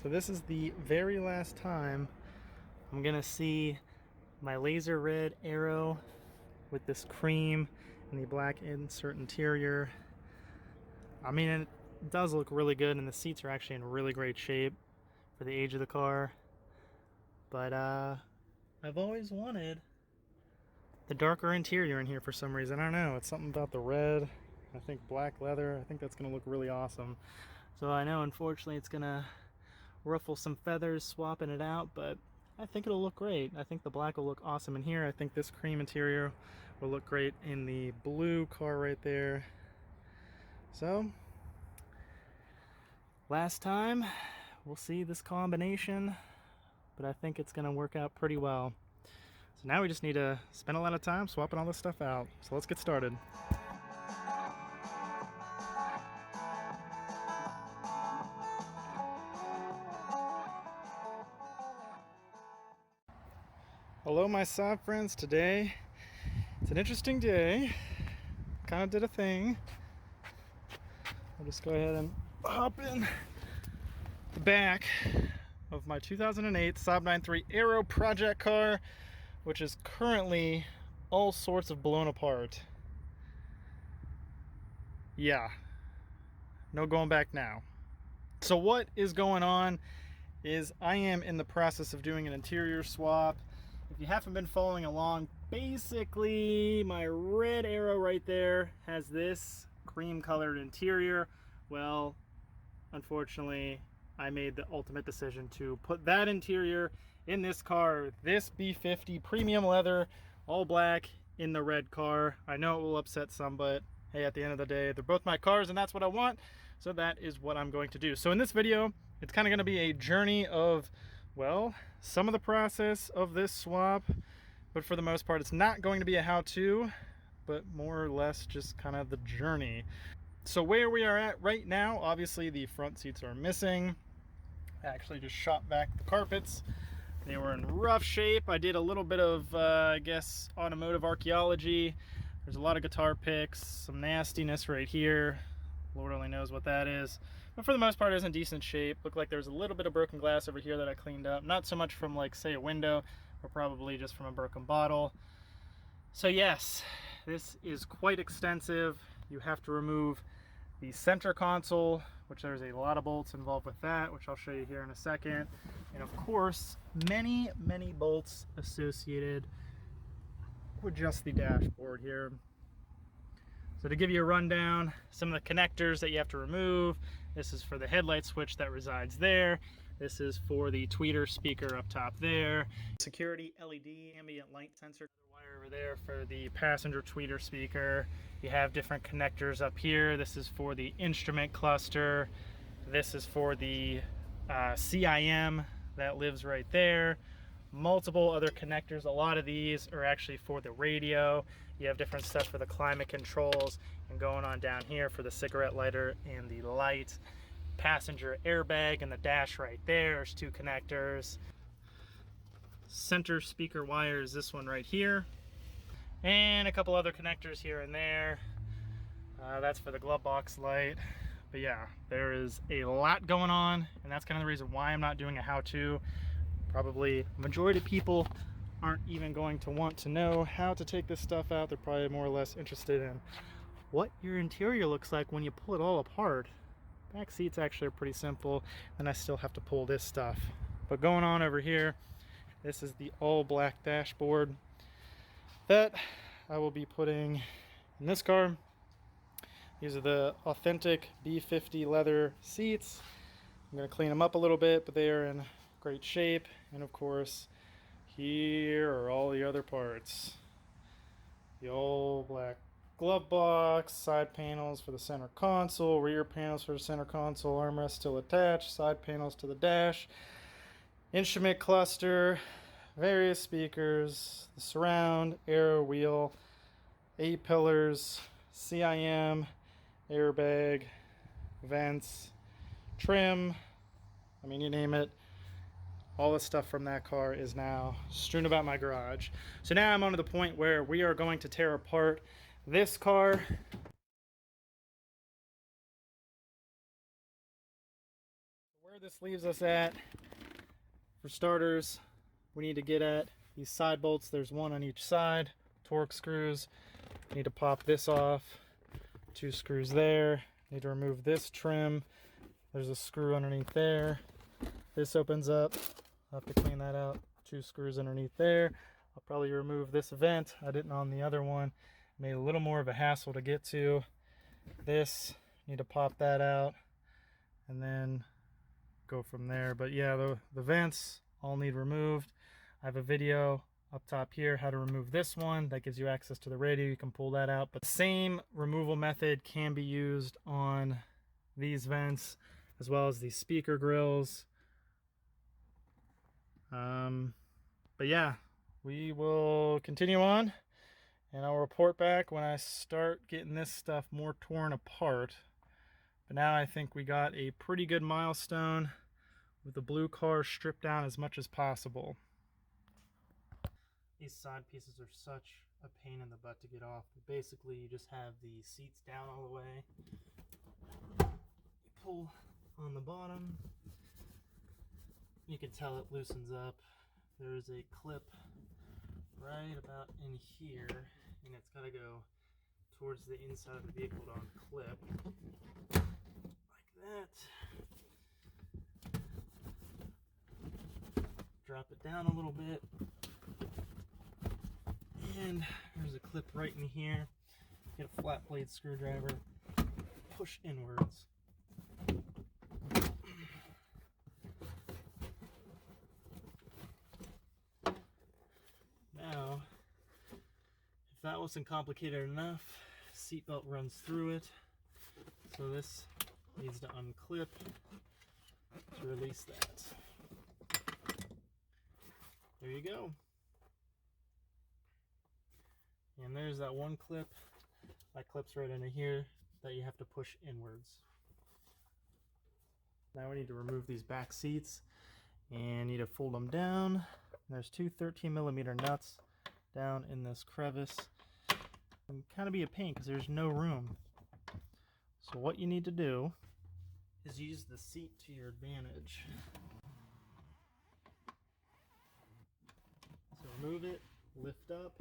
So this is the very last time I'm gonna see my laser red Aero with this cream and the black insert interior. I mean, it does look really good, and the seats are actually in really great shape for the age of the car. But I've always wanted the darker interior in here for some reason. I don't know, it's something about the red. I think black leather, I think that's gonna look really awesome. So I know unfortunately it's gonna ruffle some feathers swapping it out, but I think it'll look great. I think the black will look awesome in here. I think this cream interior will look great in the blue car right there. So last time, we'll see this combination, but I think it's gonna work out pretty well. So now we just need to spend a lot of time swapping all this stuff out. So let's get started. Hello my Saab friends, today it's an interesting day. Kind of did a thing. I'll just go ahead and hop in the back of my 2008 Saab 9.3 Aero project car, which is currently all sorts of blown apart. Yeah, no going back now. So what is going on is I am in the process of doing an interior swap. If you haven't been following along, basically my red Aero right there has this cream colored interior. Well, unfortunately, I made the ultimate decision to put that interior in this car, this B50 premium leather, all black in the red car. I know it will upset some, but hey, at the end of the day, they're both my cars and that's what I want. So that is what I'm going to do. So in this video, it's kind of going to be a journey of, well, some of the process of this swap, but for the most part, it's not going to be a how-to, but more or less just kind of the journey. So where we are at right now, obviously the front seats are missing. I actually just shot back the carpets. They were in rough shape. I did a little bit of, I guess, automotive archaeology. There's a lot of guitar picks, some nastiness right here. Lord only knows what that is. But for the most part, it's in decent shape. Looked like there was a little bit of broken glass over here that I cleaned up. Not so much from, like, say, a window, but probably just from a broken bottle. So yes, this is quite extensive. You have to remove the center console, which there's a lot of bolts involved with that, which I'll show you here in a second. And of course, many, many bolts associated with just the dashboard here. So to give you a rundown, some of the connectors that you have to remove. This is for the headlight switch that resides there. This is for the tweeter speaker up top there. Security LED ambient light sensor wire over there for the passenger tweeter speaker. You have different connectors up here. This is for the instrument cluster. This is for the CIM that lives right there. Multiple other connectors. A lot of these are actually for the radio. You have different stuff for the climate controls, and going on down here for the cigarette lighter and the light. Passenger airbag and the dash right there. There's two connectors. Center speaker wire is this one right here, and a couple other connectors here and there. That's for the glove box light. But yeah, there is a lot going on, and that's kind of the reason why I'm not doing a how-to. Probably majority of people aren't even going to want to know how to take this stuff out. They're probably more or less interested in what your interior looks like when you pull it all apart. Back seats actually are pretty simple, and I still have to pull this stuff. But going on over here, this is the all black dashboard that I will be putting in this car. These are the authentic B50 leather seats. I'm going to clean them up a little bit, but they are in great shape. And of course, here are all the other parts. The all black glove box, side panels for the center console, rear panels for the center console, armrest still attached, side panels to the dash, instrument cluster, various speakers, the surround, Aero wheel, A-pillars, CIM, airbag, vents, trim, I mean, you name it. All the stuff from that car is now strewn about my garage. So now I'm on to the point where we are going to tear apart this car. Where Where this leaves us at, for starters, we need to get at these side bolts. There's one on each side, torque screws. Need to pop this off, 2 screws there. Need to remove this trim. There's a screw underneath there. This opens up. I'll have to clean that out. 2 screws underneath there. I'll probably remove this vent. I didn't on the other one. Made a little more of a hassle to get to. This, need to pop that out and then go from there. But yeah, the vents all need removed. I have a video up top here how to remove this one. That gives you access to the radio. You can pull that out. But the same removal method can be used on these vents as well as these speaker grills. But yeah, we will continue on and I'll report back when I start getting this stuff more torn apart. But now I think we got a pretty good milestone with the blue car stripped down as much as possible. These side pieces are such a pain in the butt to get off. But basically, you just have the seats down all the way. You pull on the bottom. You can tell it loosens up. There is a clip right about in here, and it's got to go towards the inside of the vehicle to unclip. Like that. Drop it down a little bit. And there's a clip right in here. Get a flat blade screwdriver, push inwards. Now, if that wasn't complicated enough, seatbelt runs through it. So this needs to unclip to release that. There you go. And there's that one clip that clips right into here that you have to push inwards. Now we need to remove these back seats and need to fold them down. There's 2 13mm nuts down in this crevice. It can kind of be a pain because there's no room. So what you need to do is use the seat to your advantage. So remove it, lift up.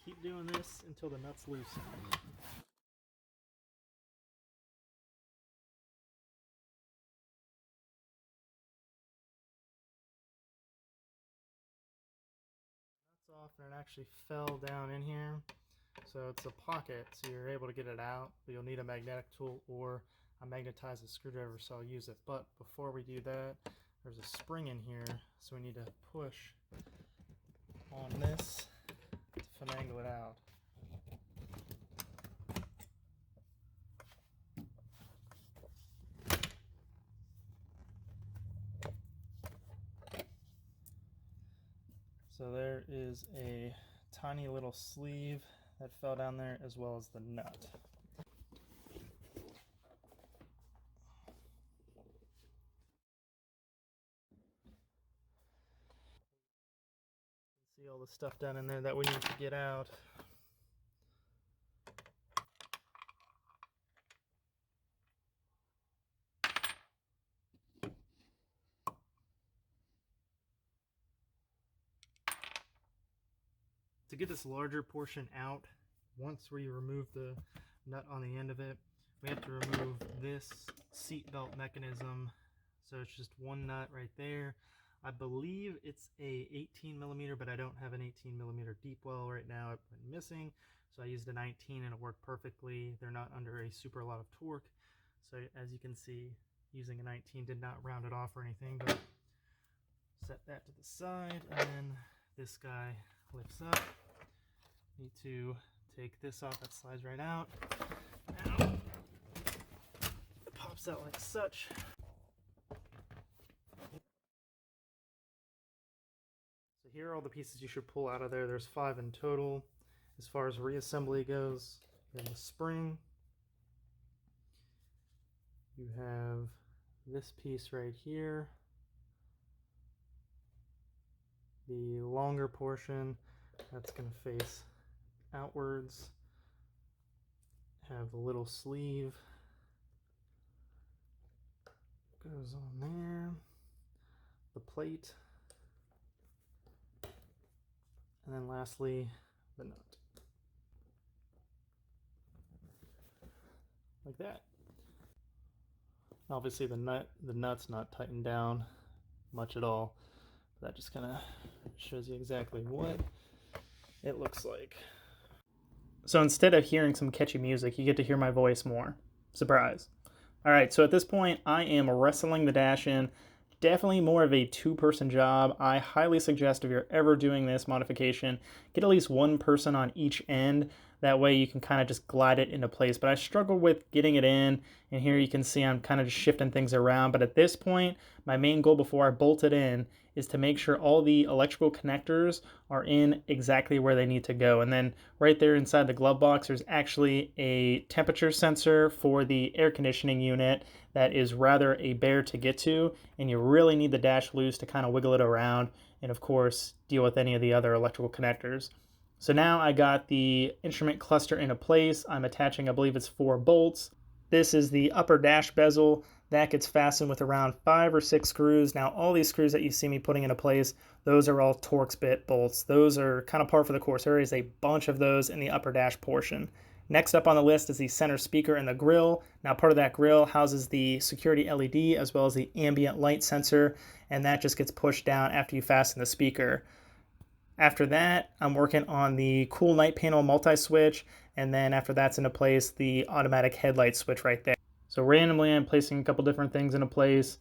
Keep doing this until the nuts loosen. Nuts off and it actually fell down in here. So it's a pocket, so you're able to get it out, but you'll need a magnetic tool or a magnetized screwdriver, so I'll use it. But before we do that, there's a spring in here, so we need to push on this to finagle it out. So there is a tiny little sleeve that fell down there as well as the nut. See all the stuff down in there that we need to get out. To get this larger portion out, once we remove the nut on the end of it, we have to remove this seat belt mechanism. So it's just one nut right there. I believe it's a 18mm, but I don't have an 18mm deep well right now. It went missing, so I used a 19 and it worked perfectly. They're not under a super lot of torque. So as you can see, using a 19 did not round it off or anything, but set that to the side, and then this guy lifts up. Need to take this off, that slides right out. Now, it pops out like such. So here are all the pieces you should pull out of there. There's 5 in total. As far as reassembly goes, you have the spring. You have this piece right here. The longer portion, that's going to face outwards. Have the little sleeve. Goes on there. The plate. And then lastly, the nut. Like that. Obviously the nut's not tightened down much at all. That just kind of shows you exactly what it looks like. So instead of hearing some catchy music, you get to hear my voice more. Surprise. All right, so at this point, I am wrestling the dash in. Definitely more of a two-person job. I highly suggest if you're ever doing this modification, get at least one person on each end. That way you can kind of just glide it into place. But I struggle with getting it in, and here you can see I'm kind of just shifting things around. But at this point, my main goal before I bolt it in is to make sure all the electrical connectors are in exactly where they need to go. And then right there inside the glove box, there's actually a temperature sensor for the air conditioning unit that is rather a bear to get to, and you really need the dash loose to kind of wiggle it around and of course deal with any of the other electrical connectors. So now I got the instrument cluster into place. I'm attaching, I believe it's 4 bolts. This is the upper dash bezel. That gets fastened with around 5 or 6 screws. Now all these screws that you see me putting into place, those are all Torx bit bolts. Those are kind of par for the course. There is a bunch of those in the upper dash portion. Next up on the list is the center speaker and the grill. Now part of that grill houses the security LED as well as the ambient light sensor, and that just gets pushed down after you fasten the speaker. After that, I'm working on the cool night panel multi-switch, and then after that's into place, the automatic headlight switch right there. So randomly I'm placing a couple different things into place.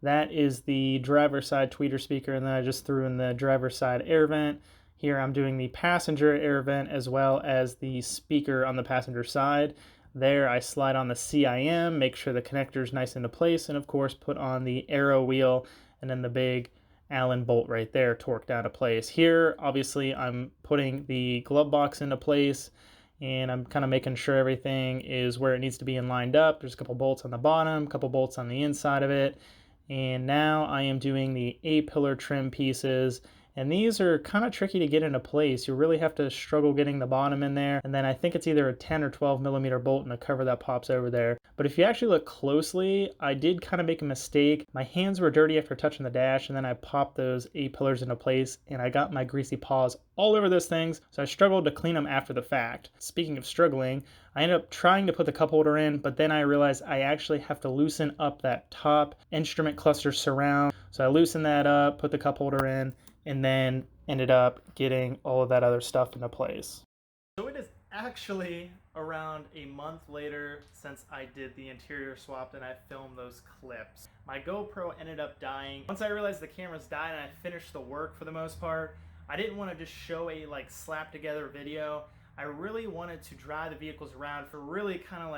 That is the driver's side tweeter speaker, and then I just threw in the driver's side air vent. Here I'm doing the passenger air vent as well as the speaker on the passenger side. There I slide on the CIM, make sure the connector's nice into place, and of course put on the arrow wheel and then the big Allen bolt right there torqued down to place. Here obviously I'm putting the glove box into place, and I'm kind of making sure everything is where it needs to be and lined up. There's a couple bolts on the bottom, a couple bolts on the inside of it. And now I am doing the A-pillar trim pieces, and these are kind of tricky to get into place. You really have to struggle getting the bottom in there, and then I think it's either a 10 or 12 millimeter bolt in the cover that pops over there. But if you actually look closely, I did kind of make a mistake. My hands were dirty after touching the dash, and then I popped those A-pillars into place, and I got my greasy paws all over those things, so I struggled to clean them after the fact. Speaking of struggling, I ended up trying to put the cup holder in, but then I realized I actually have to loosen up that top instrument cluster surround. So I loosened that up, put the cup holder in, and then ended up getting all of that other stuff into place. So it is actually around a month later since I did the interior swap and I filmed those clips. My GoPro ended up dying. Once I realized the cameras died and I finished the work for the most part, I didn't want to just show a slap together video. I really wanted to drive the vehicles around for really kind of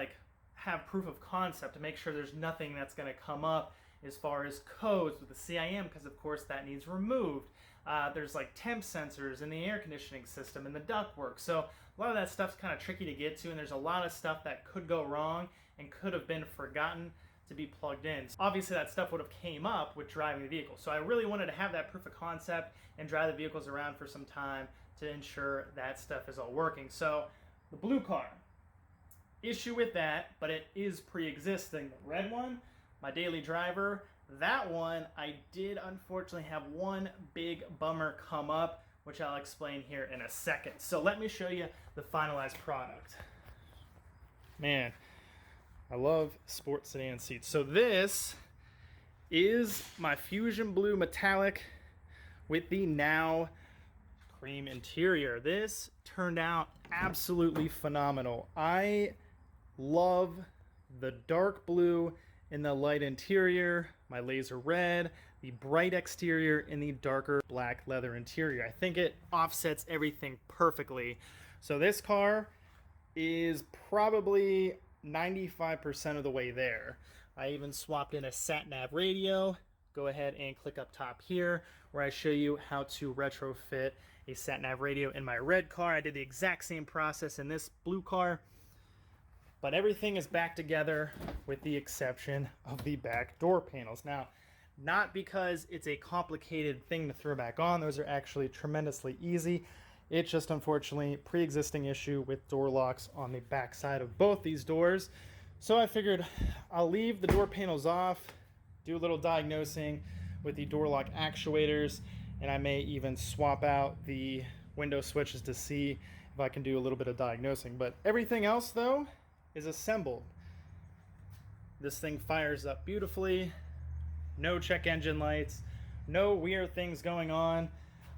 have proof of concept to make sure there's nothing that's going to come up as far as codes with the CIM, because of course that needs removed. There's temp sensors in the air conditioning system and the ductwork, so a lot of that stuff's kind of tricky to get to, and there's a lot of stuff that could go wrong and could have been forgotten to be plugged in. So obviously that stuff would have came up with driving the vehicle, so I really wanted to have that proof of concept and drive the vehicles around for some time to ensure that stuff is all working. So the blue car, issue with that, but it is pre-existing. The red one, my daily driver, that one I did unfortunately have one big bummer come up, which I'll explain here in a second. So let me show you the finalized product. Man, I love sports sedan seats. So this is my Fusion Blue Metallic with the now cream interior. This turned out absolutely phenomenal. I love the dark blue in the light interior, my laser red, the bright exterior, and the darker black leather interior. I think it offsets everything perfectly. So this car is probably 95% of the way there. I even swapped in a sat-nav radio. Go ahead and click up top here where I show you how to retrofit a sat-nav radio in my red car. I did the exact same process in this blue car, but everything is back together with the exception of the back door panels. Now, not because it's a complicated thing to throw back on. Those are actually tremendously easy. It's just unfortunately pre-existing issue with door locks on the back side of both these doors. So I figured I'll leave the door panels off, do a little diagnosing with the door lock actuators, and I may even swap out the window switches to see if I can do a little bit of diagnosing. But everything else though is assembled. This thing fires up beautifully, no check engine lights, no weird things going on.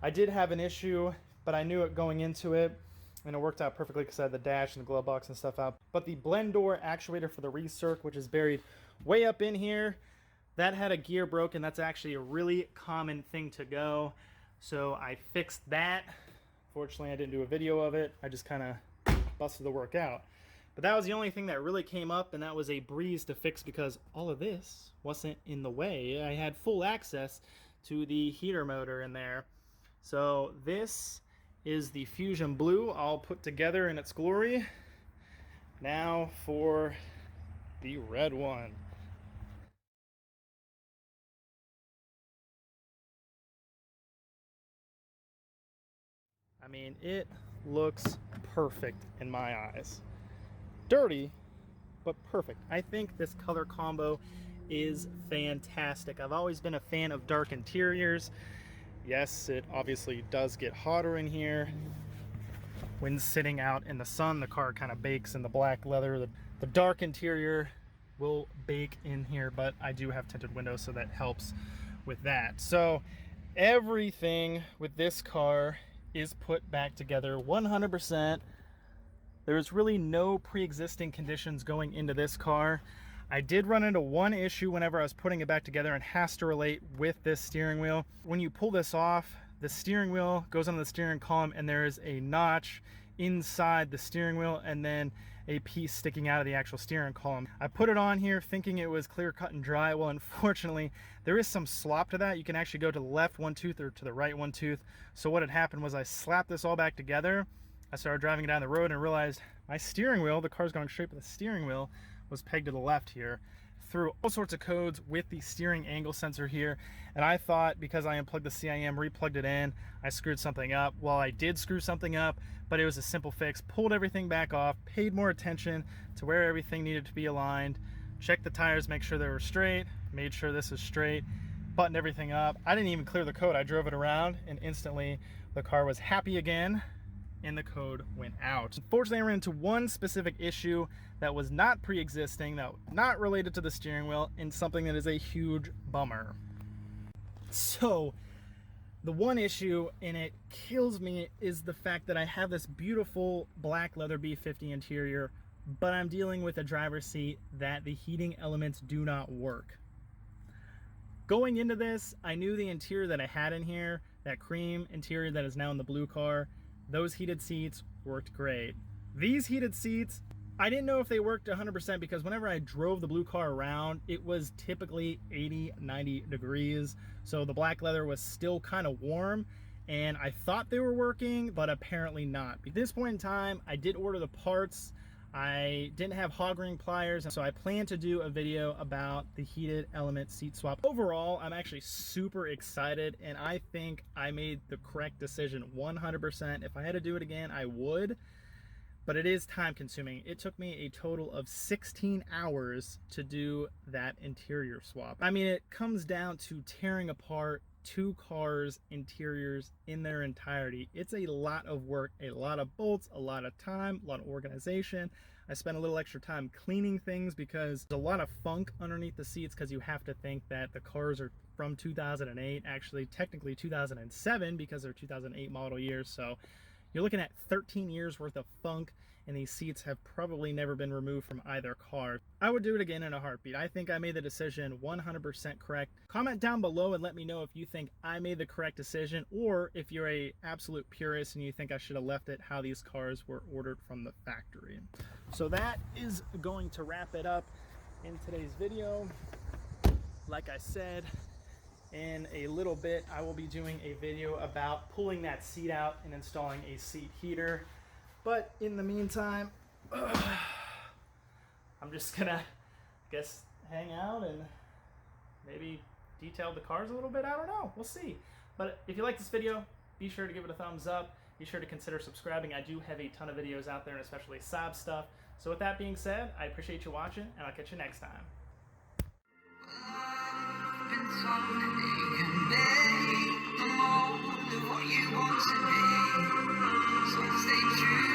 I did have an issue, but I knew it going into it, and it worked out perfectly because I had the dash and the glove box and stuff out. But the blend door actuator for the recirc, which is buried way up in here, that had a gear broken. That's actually a really common thing to go. So I fixed that. Fortunately, I didn't do a video of it. I just kind of busted the work out. But that was the only thing that really came up, and that was a breeze to fix because all of this wasn't in the way. I had full access to the heater motor in there. So this is the Fusion Blue all put together in its glory. Now for the red one. I mean, it looks perfect in my eyes. Dirty, but perfect. I think this color combo is fantastic. I've always been a fan of dark interiors. Yes, it obviously does get hotter in here. When sitting out in the sun, the car kind of bakes in the black leather. The dark interior will bake in here, but I do have tinted windows, so that helps with that. So everything with this car is put back together 100%. There's really no pre-existing conditions going into this car. I did run into one issue whenever I was putting it back together, and has to relate with this steering wheel. When you pull this off, the steering wheel goes on the steering column, and there is a notch inside the steering wheel and then a piece sticking out of the actual steering column. I put it on here thinking it was clear cut and dry. Well, unfortunately, there is some slop to that. You can actually go to the left one tooth or to the right one tooth. So what had happened was I slapped this all back together. I started driving it down the road and realized my steering wheel, the car's going straight, but the steering wheel was pegged to the left here. Through all sorts of codes with the steering angle sensor here, and I thought because I unplugged the CIM, replugged it in, I screwed something up. Well, I did screw something up, but it was a simple fix. Pulled everything back off, paid more attention to where everything needed to be aligned, checked the tires, make sure they were straight, made sure this is straight, buttoned everything up. I didn't even clear the code. I drove it around, and instantly the car was happy again, and the code went out. Unfortunately, I ran into one specific issue that was not pre-existing, that not related to the steering wheel, and something that is a huge bummer. So the one issue, and it kills me, is the fact that I have this beautiful black leather B50 interior, but I'm dealing with a driver's seat that the heating elements do not work. Going into this, I knew the interior that I had in here, that cream interior that is now in the blue car, those heated seats worked great. These heated seats, I didn't know if they worked 100% because whenever I drove the blue car around, it was typically 80, 90 degrees. So the black leather was still kind of warm, and I thought they were working, but apparently not. At this point in time, I did order the parts. I didn't have hog ring pliers, so I plan to do a video about the heated element seat swap. Overall, I'm actually super excited, and I think I made the correct decision 100%. If I had to do it again, I would, but it is time consuming. It took me a total of 16 hours to do that interior swap. I mean, it comes down to tearing apart two cars' interiors in their entirety. It's a lot of work, a lot of bolts, a lot of time, a lot of organization. I spent a little extra time cleaning things because there's a lot of funk underneath the seats, because you have to think that the cars are from 2008, actually technically 2007 because they're 2008 model years. So you're looking at 13 years worth of funk, and these seats have probably never been removed from either car. I would do it again in a heartbeat. I think I made the decision 100% correct. Comment down below and let me know if you think I made the correct decision, or if you're a absolute purist and you think I should have left it how these cars were ordered from the factory. So that is going to wrap it up in today's video. Like I said, in a little bit, I will be doing a video about pulling that seat out and installing a seat heater. But in the meantime, I'm just gonna, I guess, hang out and maybe detail the cars a little bit. I don't know. We'll see. But if you like this video, be sure to give it a thumbs up. be sure to consider subscribing. I do have a ton of videos out there, and especially Saab stuff. So with that being said, I appreciate you watching, and I'll catch you next time. What you want to be, so stay true.